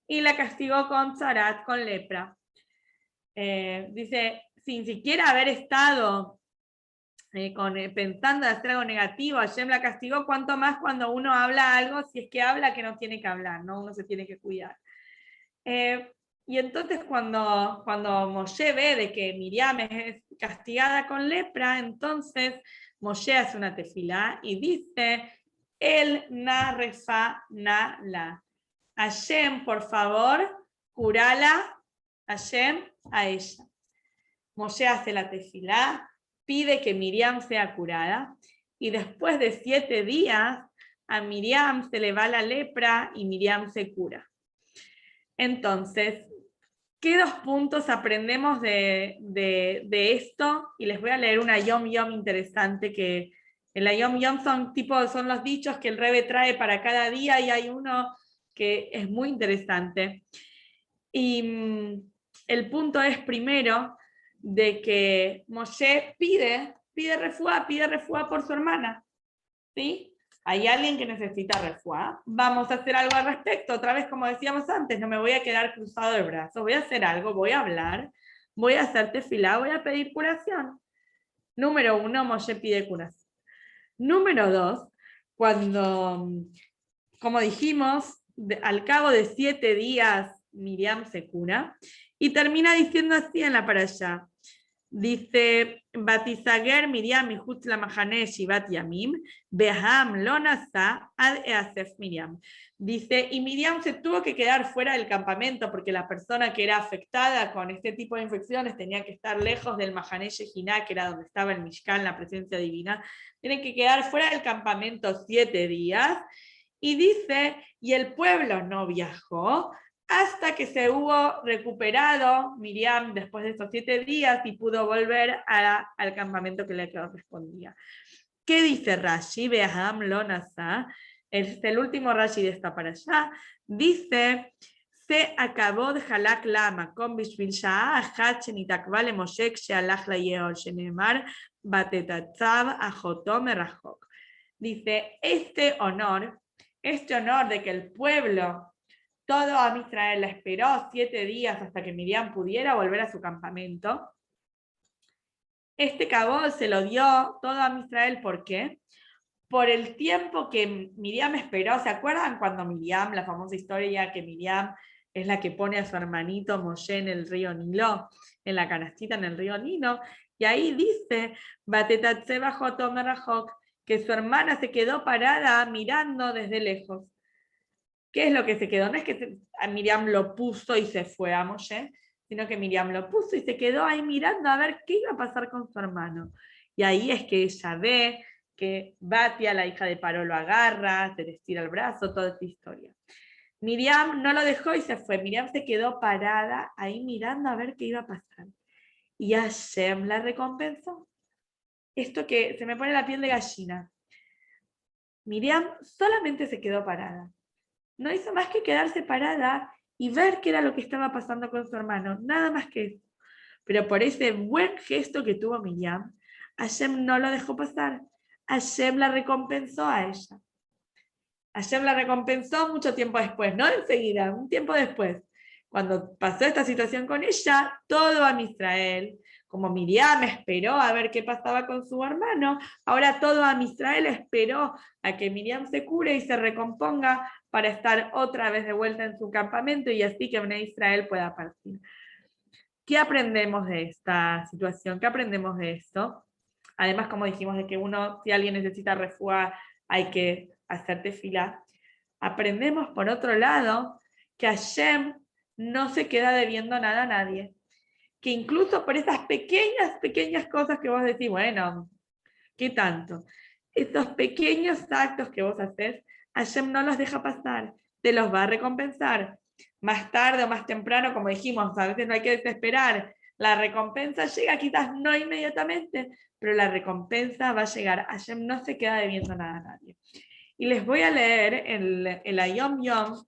y la castigó con tzarat, con lepra. Dice, sin siquiera haber estado pensando en hacer algo negativo, Hashem la castigó, cuanto más cuando uno habla algo, si es que habla que no tiene que hablar, ¿no? Uno se tiene que cuidar. Y entonces cuando Moshe ve de que Miriam es castigada con lepra, entonces Moshe hace una tefilá y dice, el na refa na la. Hashem, por favor, curala, Hashem, a ella. Moshe hace la tefilá, pide que Miriam sea curada, y después de 7 días a Miriam se le va la lepra y Miriam se cura. Entonces, ¿qué 2 puntos aprendemos de esto? Y les voy a leer una Yom Yom interesante, que en la Yom Yom son los dichos que el Rebbe trae para cada día, y hay uno que es muy interesante. Y el punto es, primero, de que Moshe pide refuá por su hermana, ¿sí? Hay alguien que necesita refuá, vamos a hacer algo al respecto. Otra vez, como decíamos antes, no me voy a quedar cruzado de brazos, voy a hacer algo, voy a hablar, voy a hacer tefilá, voy a pedir curación. Número 1, Moshe pide curación. Número 2, cuando, como dijimos, al cabo de 7 días Miriam se cura, y termina diciendo así en la parashá. Dice, Batizager Miriam y la Mahane Shivat Yamim, Beham lo nasa ad easef Miriam. Dice, y Miriam se tuvo que quedar fuera del campamento porque la persona que era afectada con este tipo de infecciones tenía que estar lejos del Mahane Shejiná, que era donde estaba el Mishkan, la presencia divina. Tienen que quedar fuera del campamento 7 días. Y dice, y el pueblo no viajó hasta que se hubo recuperado Miriam después de esos 7 días y pudo volver al campamento que le correspondía. ¿Qué dice Rashi? Beham lo nasa. Es el último Rashi de esta para allá. Dice, se acabó de halak lama con bishvil sha'a achat shenitakva le Moshe kshealach layeol shenemar batetatzav ajoto merachok. Dice, este honor de que el pueblo, todo Am Israel, la esperó 7 días hasta que Miriam pudiera volver a su campamento. Este cabot se lo dio todo Am Israel, ¿por qué? Por el tiempo que Miriam esperó. ¿Se acuerdan cuando Miriam, la famosa historia que Miriam es la que pone a su hermanito Moshe en el río Nilo, en la canastita en el río Nilo? Y ahí dice, Batetatze bajo Tomerajok, que su hermana se quedó parada mirando desde lejos. ¿Qué es lo que se quedó? No es que Miriam lo puso y se fue a Moshe, sino que Miriam lo puso y se quedó ahí mirando a ver qué iba a pasar con su hermano. Y ahí es que ella ve que Batia, la hija de Paró, lo agarra, se le estira el brazo, toda esta historia. Miriam no lo dejó y se fue. Miriam se quedó parada ahí mirando a ver qué iba a pasar. Y Hashem la recompensó. Esto que se me pone la piel de gallina. Miriam solamente se quedó parada. No hizo más que quedarse parada y ver qué era lo que estaba pasando con su hermano. Nada más que eso. Pero por ese buen gesto que tuvo Miriam, Hashem no lo dejó pasar. Hashem la recompensó a ella. Hashem la recompensó mucho tiempo después, no enseguida, un tiempo después. Cuando pasó esta situación con ella, todo Am Israel, como Miriam esperó a ver qué pasaba con su hermano, ahora todo Am Israel esperó a que Miriam se cure y se recomponga para estar otra vez de vuelta en su campamento y así que Bnei Israel pueda partir. ¿Qué aprendemos de esta situación? ¿Qué aprendemos de esto? Además, como dijimos, de que uno, si alguien necesita refuá, hay que hacer tefilá. Aprendemos, por otro lado, que Hashem no se queda debiendo nada a nadie. Que incluso por esas pequeñas cosas que vos decís, bueno, ¿qué tanto? Esos pequeños actos que vos haces, Hashem no los deja pasar, te los va a recompensar. Más tarde o más temprano, como dijimos, a veces no hay que desesperar. La recompensa llega quizás no inmediatamente, pero la recompensa va a llegar. Hashem no se queda debiendo nada a nadie. Y les voy a leer el Ayom Yom,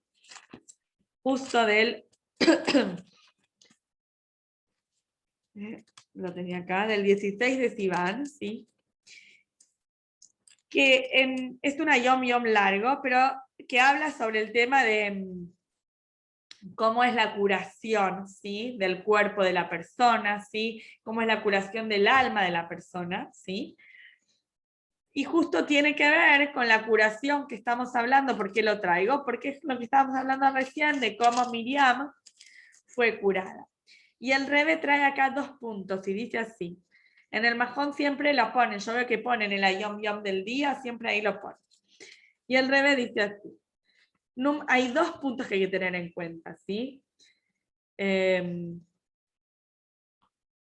justo del, lo tenía acá, del 16 de Sivan, ¿sí? Que es un Ayom Yom largo, pero que habla sobre el tema de cómo es la curación, ¿sí? Del cuerpo de la persona, ¿sí? Cómo es la curación del alma de la persona, ¿sí? Y justo tiene que ver con la curación que estamos hablando. ¿Por qué lo traigo? Porque es lo que estábamos hablando recién de cómo Miriam fue curada. Y el Rebe trae acá 2 puntos y dice así. En el majón siempre lo ponen, yo veo que ponen el Ayom Yom del día, siempre ahí lo ponen. Y el Rebe dice así. Hay 2 puntos que hay que tener en cuenta, ¿sí?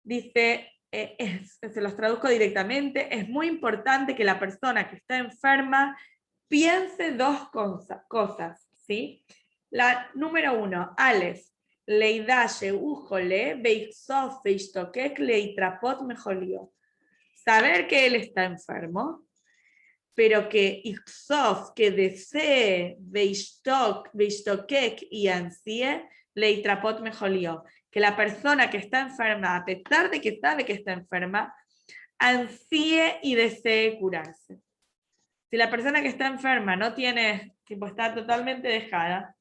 Dice, se los traduzco directamente, es muy importante que la persona que está enferma piense 2 cosas, ¿sí? La número 1, Aleph, leidaye ujole, beisof, beistokek, leitrapot mejolio. Saber que él está enfermo, pero que Ixof, que desee, beistokek y ansíe, leitrapot mejolio. Que la persona que está enferma, a pesar de que sabe que está enferma, ansíe y desee curarse. Si la persona que está enferma no tiene, tipo está totalmente dejada,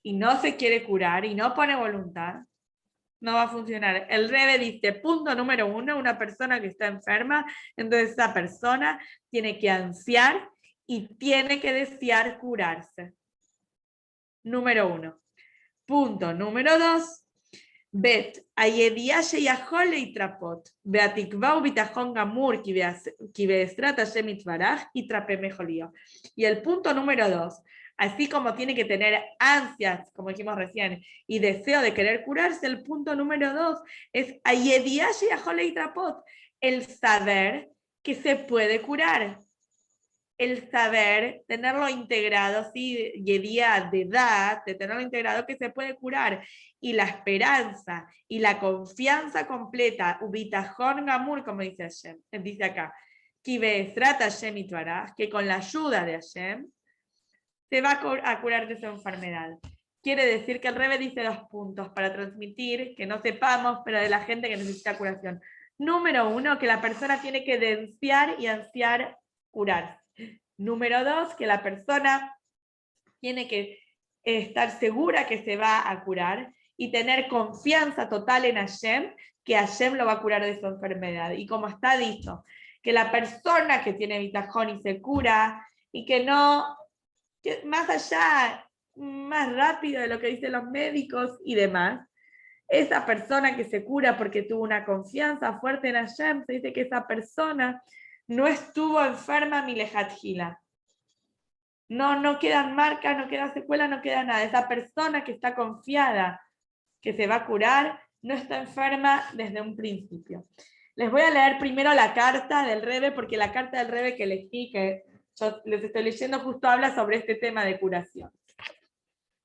y no se quiere curar, y no pone voluntad, no va a funcionar. El Rebe dice, punto número 1, una persona que está enferma, entonces esa persona tiene que ansiar y tiene que desear curarse. Número 1. Punto número 2. Bet, ayediaye yahole y trapot, beatikvau bitajón gamur, kibeestrata shemit baraj y trape mejolío. Y el punto número 2, así como tiene que tener ansias, como dijimos recién, y deseo de querer curarse, el punto número 2 es ayediaye yahole y trapot, el saber que se puede curar. El saber, tenerlo integrado, ¿sí? Yedía de edad, de tenerlo integrado que se puede curar, y la esperanza y la confianza completa, ubitajón gamur, como dice Hashem, dice acá, que con la ayuda de Hashem se va a curar de su enfermedad. Quiere decir que el Rebe dice 2 puntos para transmitir, que no sepamos, pero de la gente que necesita curación. Número 1, que la persona tiene que desear y ansiar curarse. Número 2, que la persona tiene que estar segura que se va a curar y tener confianza total en Hashem, que Hashem lo va a curar de su enfermedad. Y como está dicho, que la persona que tiene bitajón y se cura, y que no, que más allá, más rápido de lo que dicen los médicos y demás, esa persona que se cura porque tuvo una confianza fuerte en Hashem, se dice que esa persona no estuvo enferma milejat gila. No quedan marcas, no queda secuela, no queda nada. Esa persona que está confiada que se va a curar, no está enferma desde un principio. Les voy a leer primero la carta del Rebe, porque la carta del Rebe que elegí, que yo les estoy leyendo, justo habla sobre este tema de curación.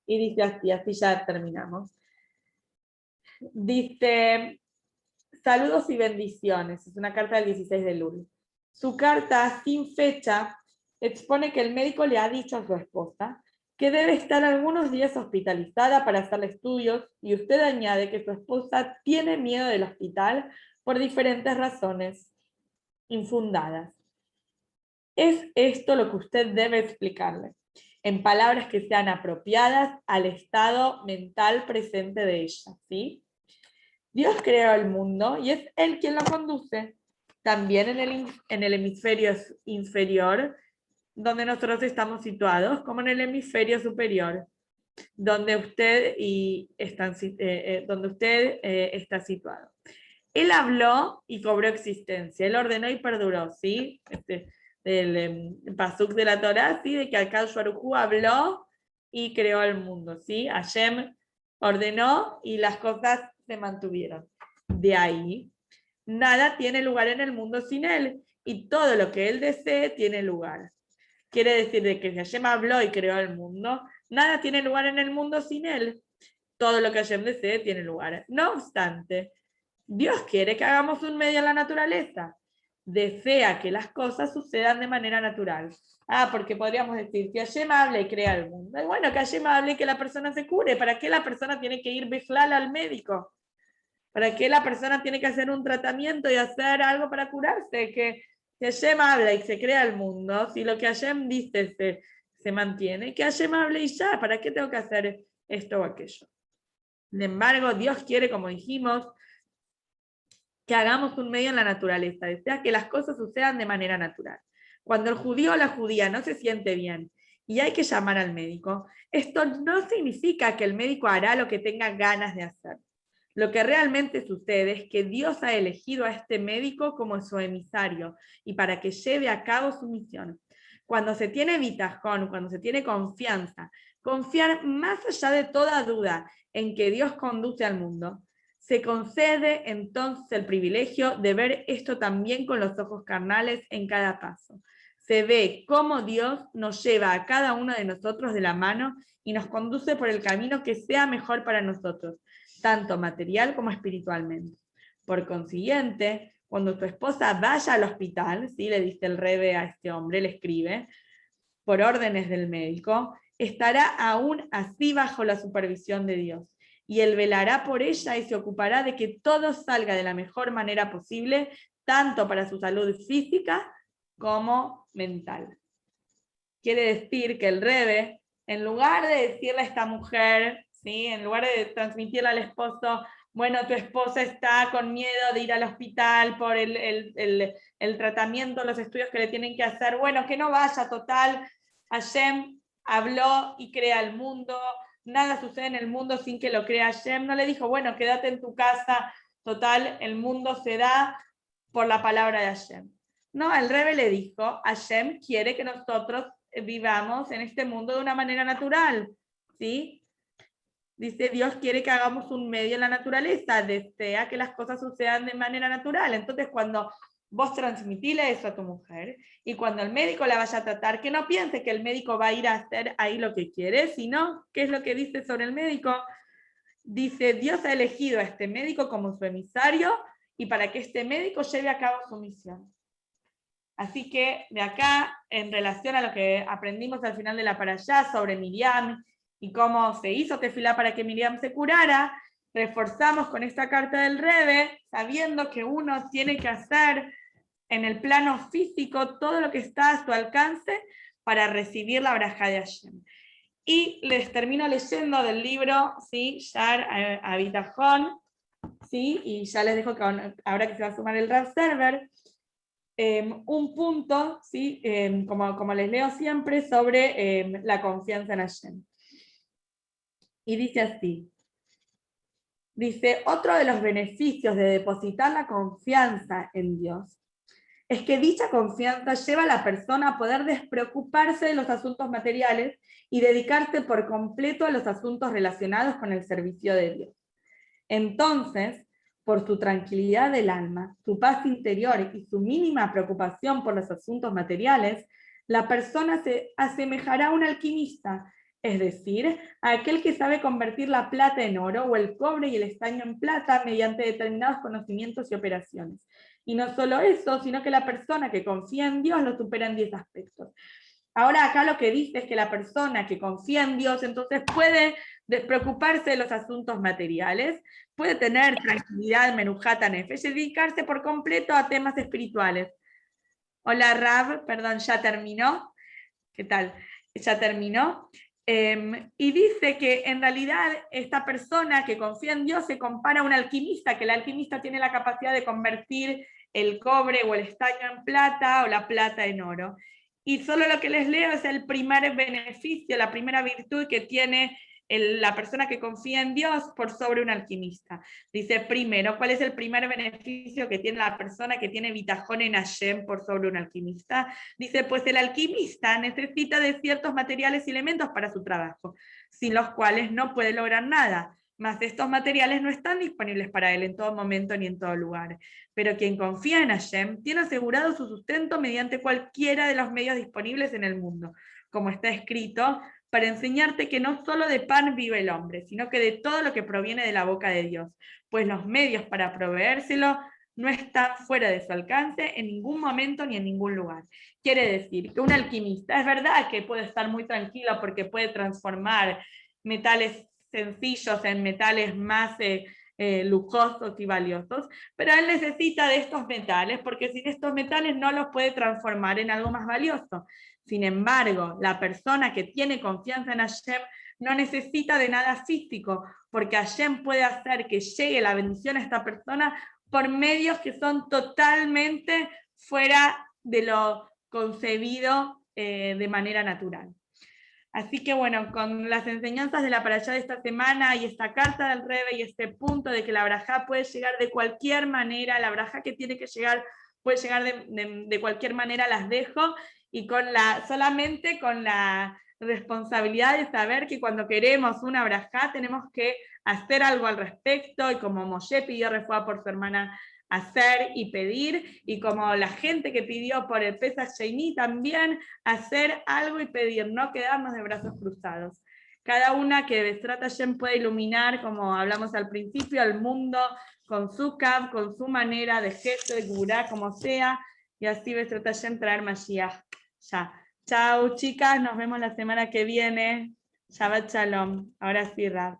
Y dice así ya terminamos. Dice, saludos y bendiciones. Es una carta del 16 de Lul. Su carta, sin fecha, expone que el médico le ha dicho a su esposa que debe estar algunos días hospitalizada para hacerle estudios, y usted añade que su esposa tiene miedo del hospital por diferentes razones infundadas. Es esto lo que usted debe explicarle, en palabras que sean apropiadas al estado mental presente de ella, ¿sí? Dios creó el mundo y es Él quien lo conduce. También en el hemisferio inferior, donde nosotros estamos situados, como en el hemisferio superior, donde usted está situado. Él habló y cobró existencia. Él ordenó y perduró, ¿sí? El pasuk de la Torá, ¿sí? De que Akadosh Baruj Hu habló y creó el mundo, ¿sí? Hashem ordenó y las cosas se mantuvieron. De ahí, nada tiene lugar en el mundo sin él, y todo lo que él desee tiene lugar. Quiere decir de que si Hashem habló y creó el mundo, nada tiene lugar en el mundo sin él. Todo lo que Hashem desee tiene lugar. No obstante, Dios quiere que hagamos un medio en la naturaleza. Desea que las cosas sucedan de manera natural. Porque podríamos decir que Hashem habla y crea el mundo. Y bueno, que Hashem hable y que la persona se cure. ¿Para qué la persona tiene que ir bejlal al médico? ¿Para qué la persona tiene que hacer un tratamiento y hacer algo para curarse? Que Hashem habla y se crea el mundo. Si lo que Hashem dice se mantiene, que Hashem hable y ya. ¿Para qué tengo que hacer esto o aquello? Sin embargo, Dios quiere, como dijimos, que hagamos un medio en la naturaleza, desea que las cosas sucedan de manera natural. Cuando el judío o la judía no se siente bien y hay que llamar al médico, esto no significa que el médico hará lo que tenga ganas de hacer. Lo que realmente sucede es que Dios ha elegido a este médico como su emisario y para que lleve a cabo su misión. Cuando se tiene bitajón, cuando se tiene confianza, confiar más allá de toda duda en que Dios conduce al mundo, se concede entonces el privilegio de ver esto también con los ojos carnales en cada paso. Se ve cómo Dios nos lleva a cada uno de nosotros de la mano y nos conduce por el camino que sea mejor para nosotros, tanto material como espiritualmente. Por consiguiente, cuando tu esposa vaya al hospital, ¿sí? Le dice el Rebe a este hombre, le escribe, por órdenes del médico, estará aún así bajo la supervisión de Dios. Y él velará por ella y se ocupará de que todo salga de la mejor manera posible, tanto para su salud física como mental. Quiere decir que el Rebe, en lugar de decirle a esta mujer, ¿sí? En lugar de transmitirle al esposo, bueno, tu esposa está con miedo de ir al hospital por el tratamiento, los estudios que le tienen que hacer, bueno, que no vaya, total, Hashem habló y crea el mundo, nada sucede en el mundo sin que lo crea Hashem. No le dijo, bueno, quédate en tu casa, total, el mundo se da por la palabra de Hashem. No, el Rebe le dijo, Hashem quiere que nosotros vivamos en este mundo de una manera natural, ¿sí? Dice, Dios quiere que hagamos un medio en la naturaleza, desea que las cosas sucedan de manera natural. Entonces, cuando vos transmitile eso a tu mujer, y cuando el médico la vaya a tratar, que no piense que el médico va a ir a hacer ahí lo que quiere, sino, ¿qué es lo que dice sobre el médico? Dice, Dios ha elegido a este médico como su emisario, y para que este médico lleve a cabo su misión. Así que de acá, en relación a lo que aprendimos al final de la parashá sobre Miriam y cómo se hizo tefilá para que Miriam se curara, reforzamos con esta carta del Rebe, sabiendo que uno tiene que hacer en el plano físico todo lo que está a su alcance para recibir la braja de Hashem. Y les termino leyendo del libro, ¿sí? Shar Habitajón, ¿sí? Y ya les dejo que ahora que se va a sumar el Rav Server, un punto, ¿sí? Como les leo siempre, sobre la confianza en Hashem. Y dice así, dice, otro de los beneficios de depositar la confianza en Dios es que dicha confianza lleva a la persona a poder despreocuparse de los asuntos materiales y dedicarse por completo a los asuntos relacionados con el servicio de Dios. Entonces, por su tranquilidad del alma, su paz interior y su mínima preocupación por los asuntos materiales, la persona se asemejará a un alquimista es decir, a aquel que sabe convertir la plata en oro o el cobre y el estaño en plata mediante determinados conocimientos y operaciones. Y no solo eso, sino que la persona que confía en Dios lo supera en 10 aspectos. Ahora acá lo que dice es que la persona que confía en Dios entonces puede despreocuparse de los asuntos materiales, puede tener tranquilidad, menujata nefesh, y dedicarse por completo a temas espirituales. Hola Rab, perdón, ¿ya terminó? ¿Qué tal? ¿Ya terminó? Y dice que en realidad esta persona que confía en Dios se compara a un alquimista, que el alquimista tiene la capacidad de convertir el cobre o el estaño en plata o la plata en oro. Y solo lo que les leo es el primer beneficio, la primera virtud que tiene la persona que confía en Dios por sobre un alquimista. Dice primero, ¿cuál es el primer beneficio que tiene la persona que tiene bitajón en Hashem por sobre un alquimista? Dice, pues el alquimista necesita de ciertos materiales y elementos para su trabajo, sin los cuales no puede lograr nada. Mas estos materiales no están disponibles para él en todo momento ni en todo lugar. Pero quien confía en Hashem tiene asegurado su sustento mediante cualquiera de los medios disponibles en el mundo. Como está escrito, para enseñarte que no solo de pan vive el hombre, sino que de todo lo que proviene de la boca de Dios, pues los medios para proveérselo no están fuera de su alcance en ningún momento ni en ningún lugar. Quiere decir que un alquimista, es verdad que puede estar muy tranquilo porque puede transformar metales sencillos en metales más lujosos y valiosos, pero él necesita de estos metales porque sin estos metales no los puede transformar en algo más valioso. Sin embargo, la persona que tiene confianza en Hashem no necesita de nada físico, porque Hashem puede hacer que llegue la bendición a esta persona por medios que son totalmente fuera de lo concebido de manera natural. Así que bueno, con las enseñanzas de la parashá de esta semana y esta carta del Rebbe y este punto de que la brajá puede llegar de cualquier manera, la brajá que tiene que llegar puede llegar de cualquier manera, las dejo, y solamente con la responsabilidad de saber que cuando queremos una brajá tenemos que hacer algo al respecto, y como Moshe pidió refuá por su hermana, hacer y pedir, y como la gente que pidió por el Pesach Sheini también hacer algo y pedir, no quedarnos de brazos cruzados. Cada una que Besrat Hashem puede iluminar, como hablamos al principio, al mundo con su cab, con su manera de gesto, de gurá, como sea, y así Besrat Hashem traer Mashiach. Ya. Chao chicas, nos vemos la semana que viene. Shabbat Shalom. Ahora sí, Rab.